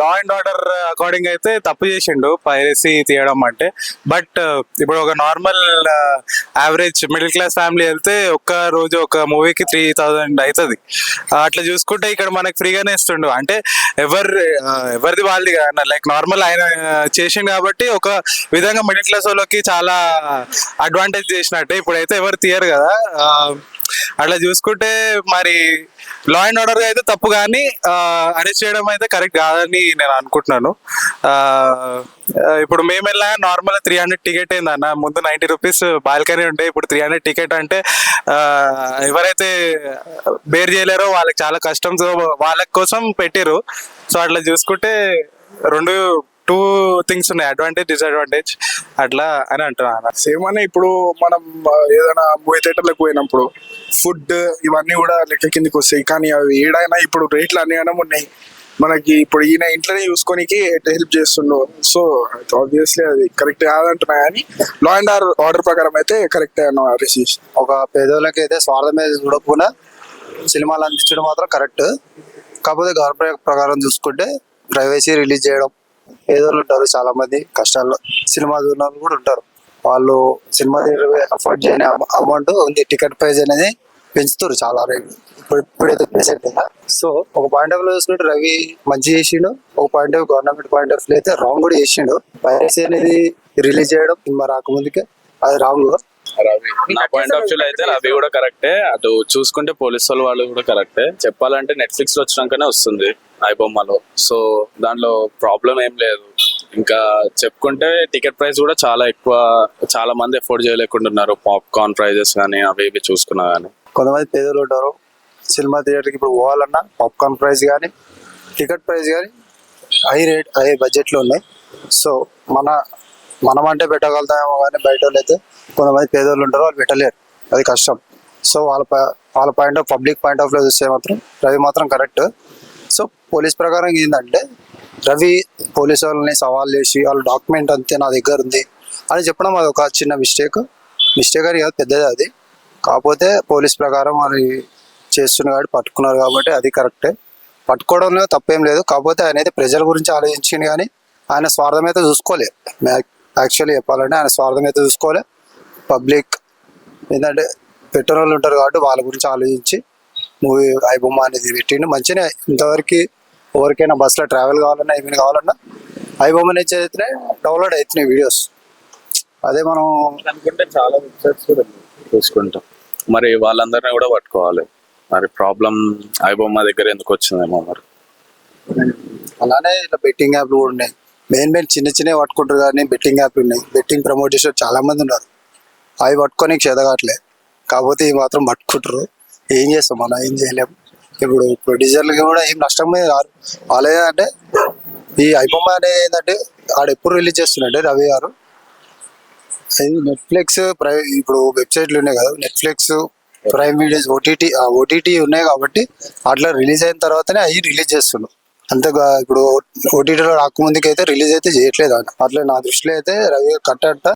Law and order according అయితే తప్పు చేసిండు పైరసీ తీయడం అంటే. బట్ ఇప్పుడు ఒక normal average middle class family వెళ్తే ఒక్క రోజు ఒక మూవీకి 3000 అవుతుంది. అట్లా చూసుకుంటే ఇక్కడ మనకి ఫ్రీగానే ఇస్తుండు. అంటే ఎవరిది వాళ్ళది కదా, లైక్ నార్మల్ ఆయన చేసిండు కాబట్టి ఒక విధంగా మిడిల్ క్లాస్ వాళ్ళకి చాలా అడ్వాంటేజ్ చేసినట్టే. ఇప్పుడైతే ఎవరు తీయరు కదా. అట్లా చూసుకుంటే మరి లా అండ్ ఆర్డర్ అయితే తప్పు, కానీ అరెస్ట్ చేయడం అయితే కరెక్ట్ కాదని నేను అనుకుంటున్నాను. ఇప్పుడు మేము వెళ్ళా నార్మల్ 300 టికెట్ ఏందన్న, ముందు 90 రూపీస్ బాల్కనీ ఉంటే ఇప్పుడు 300 టికెట్ అంటే ఎవరైతే బేర్ చేయలేరో వాళ్ళకి చాలా కష్టం. సో వాళ్ళ కోసం పెట్టిరు. సో అట్లా చూసుకుంటే టూ థింగ్స్ ఉన్నాయి, అడ్వాంటేజ్ డిసడ్వాంటేజ్ అట్లా అని అంటున్నాను. సేమ్ అనే ఇప్పుడు మనం ఏదైనా మూవీ థియేటర్లకు పోయినప్పుడు ఫుడ్ ఇవన్నీ కూడా లెక్క కిందకి వస్తాయి. కానీ అవి ఏడైనా ఇప్పుడు రేట్లు అన్ని ఉన్నాయి మనకి. ఇప్పుడు ఈయన ఇంట్లోనే చూసుకోనికి హెల్ప్ చేస్తుండో. సో ఆబ్వియస్లీ అది కరెక్ట్ కాదంటున్నా, కానీ లా అండ్ ఆర్డర్ ప్రకారం అయితే కరెక్ట్ రిసీవ్. ఒక పేదోళ్ళకి అయితే స్వార్థం మీద చూడకుండా సినిమాలు అందించడం మాత్రం కరెక్ట్. కాకపోతే గవర్నమెంట్ ప్రకారం చూసుకుంటే ప్రైవసీ రిలీజ్ చేయడం, పేదోళ్ళు ఉంటారు చాలా మంది కష్టాల్లో, సినిమా చూడడం కూడా ఉంటారు. వాళ్ళు సినిమా అఫోర్డ్ చేయని అమౌంట్ ఉంది, టికెట్ ప్రైస్ అనేది పెంచుతారు చాలా రేట్ ఇప్పుడైతే ప్రెసెంట్. సో ఒక పాయింట్ ఆఫ్ లో చూసుకుంటే రవి మంచి చేసిండు, ఒక point of government point of లో అయితే రాంగ్ కూడా చేసిండు. పైరసీ అనేది రిలీజ్ చేయడం సినిమా రాకముందుకే అది రాంగ్. నా పాయింట్ ఆఫ్ వ్యూ అయితే రవి కూడా కరెక్టే, అటు చూసుకుంటే పోలీసు వాళ్ళు కూడా కరెక్టే. చెప్పాలంటే నెట్ఫ్లిక్స్ లో వచ్చినాకనే వస్తుంది ఐబొమ్మలో, సో దాంట్లో ప్రాబ్లం ఏం లేదు. ఇంకా చెప్పుకుంటే టికెట్ ప్రైస్ కూడా చాలా ఎక్కువ, చాలా మంది ఎఫోర్డ్ చేయలేకుండా ఉన్నారు. పాప్కార్న్ ప్రైజెస్ కానీ అవి ఇవి చూసుకున్నా కానీ కొంతమంది పేదలు ఉంటారు, సినిమా థియేటర్కి ఇప్పుడు పోవాలన్నా పాప్కార్న్ ప్రైస్ కానీ టికెట్ ప్రైస్ కానీ హై బడ్జెట్లో ఉన్నాయి. సో మనం అంటే పెట్టగలుగుతామేమో, కానీ బయట వాళ్ళు అయితే కొంతమంది పేదోళ్ళు ఉంటారు, వాళ్ళు పెట్టలేరు, అది కష్టం. సో వాళ్ళ point of public point of లో చూస్తే మాత్రం రవి మాత్రం కరెక్ట్. సో పోలీస్ ప్రకారం ఏంటంటే రవి పోలీస్ వాళ్ళని సవాల్ చేసి వాళ్ళ డాక్యుమెంట్ అంతే నా దగ్గర ఉంది అని చెప్పడం అది ఒక చిన్న మిస్టేక్ అని కాదు, పెద్దది అది. కాకపోతే పోలీస్ ప్రకారం అది చేస్తున్నారు పట్టుకున్నారు కాబట్టి అది కరెక్టే, పట్టుకోవడంలో తప్పేం లేదు. కాకపోతే ఆయన అయితే ప్రజల గురించి ఆలోచించింది, కానీ ఆయన స్వార్థం అయితే చూసుకోలే. యాక్చువల్లీ చెప్పాలంటే ఆయన స్వార్థం అయితే చూసుకోలే. పబ్లిక్ ఏంటంటే పెట్రోల్ ఉంటారు కాబట్టి వాళ్ళ గురించి ఆలోచించి మూవీ ఐబొమ్మ అనేది పెట్టిండు. మంచిగా ఇంతవరకు ఎవరికైనా బస్సులో ట్రావెల్ కావాలన్నా ఏమైనా కావాలన్నా ఐబొమ్మ నుంచి అయితే డౌన్లోడ్ అవుతున్నాయి వీడియోస్. అదే మనం అనుకుంటే చాలా వెబ్సైట్స్ కూడా చూసుకుంటాం, మరి వాళ్ళందరినీ కూడా పట్టుకోవాలి. మరి ప్రాబ్లం ఐబొమ్మ దగ్గర ఎందుకు వచ్చిందేమో మరి. అలానే ఇట్లా బెట్టింగ్ యాప్లు కూడా ఉన్నాయి, మెయిన్ చిన్న పట్టుకుంటారు, కానీ బెట్టింగ్ యాప్లు ఉన్నాయి. బెట్టింగ్ ప్రమోట్ చేసే చాలా మంది ఉన్నారు, అవి పట్టుకొని చేదగట్లే. కాకపోతే ఇవి మాత్రం పట్టుకుంటారు. ఏం చేస్తాం మనం, ఏం చేయలేము. ఇప్పుడు ప్రొడ్యూసర్లకి కూడా ఏం నష్టం మీద కాదు. వాళ్ళే అంటే ఈ ఐబొమ్మ అనేది ఏంటంటే ఆడ ఎప్పుడు రిలీజ్ చేస్తున్నాడే రవి గారు, నెట్ఫ్లిక్స్ ఇప్పుడు వెబ్సైట్లు ఉన్నాయి కదా, నెట్ఫ్లిక్స్ ప్రైమ్ వీడియోస్ ఓటీటీ ఉన్నాయి కాబట్టి అట్లా రిలీజ్ అయిన తర్వాతనే అవి రిలీజ్ చేస్తున్నాం. అంతగా ఇప్పుడు ఓటీటీలో రాకముందుకైతే రిలీజ్ అయితే చేయట్లేదు. అట్లా నా దృష్టిలో అయితే రవి కరెక్ట్ అంట.